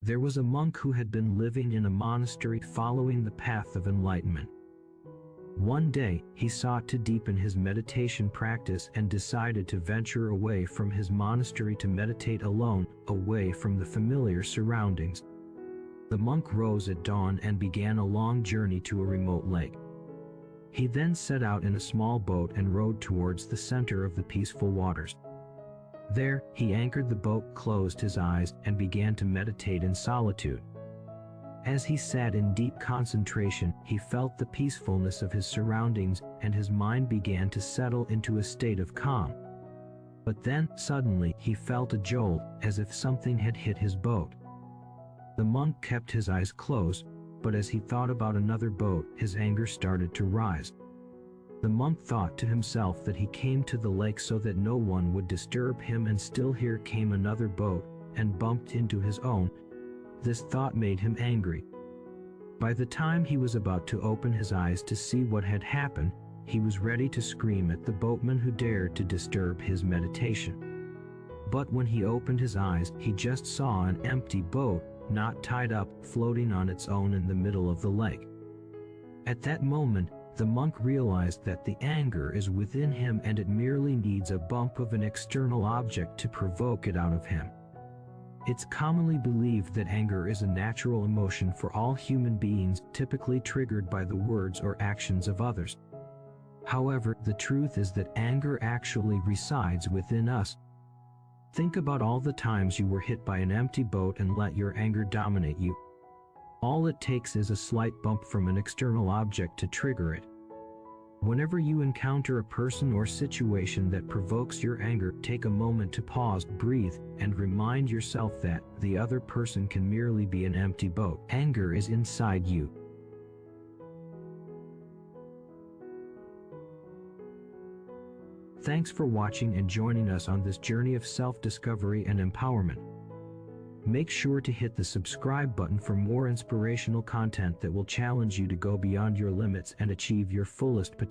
There was a monk who had been living in a monastery following the path of enlightenment. One day, he sought to deepen his meditation practice and decided to venture away from his monastery to meditate alone, away from the familiar surroundings. The monk rose at dawn and began a long journey to a remote lake. He then set out in a small boat and rowed towards the center of the peaceful waters. There, he anchored the boat, closed his eyes, and began to meditate in solitude. As he sat in deep concentration, he felt the peacefulness of his surroundings, and his mind began to settle into a state of calm. But then, suddenly, he felt a jolt, as if something had hit his boat. The monk kept his eyes closed, but as he thought about another boat, his anger started to rise. The monk thought to himself that he came to the lake so that no one would disturb him, and still here came another boat, and bumped into his own. This thought made him angry. By the time he was about to open his eyes to see what had happened, he was ready to scream at the boatman who dared to disturb his meditation. But when he opened his eyes, he just saw an empty boat, not tied up, floating on its own in the middle of the lake. At that moment, the monk realized that the anger is within him and it merely needs a bump of an external object to provoke it out of him. It's commonly believed that anger is a natural emotion for all human beings, typically triggered by the words or actions of others. However, the truth is that anger actually resides within us. Think about all the times you were hit by an empty boat and let your anger dominate you. All it takes is a slight bump from an external object to trigger it. Whenever you encounter a person or situation that provokes your anger, take a moment to pause, breathe, and remind yourself that the other person can merely be an empty boat. Anger is inside you. Thanks for watching and joining us on this journey of self-discovery and empowerment. Make sure to hit the subscribe button for more inspirational content that will challenge you to go beyond your limits and achieve your fullest potential.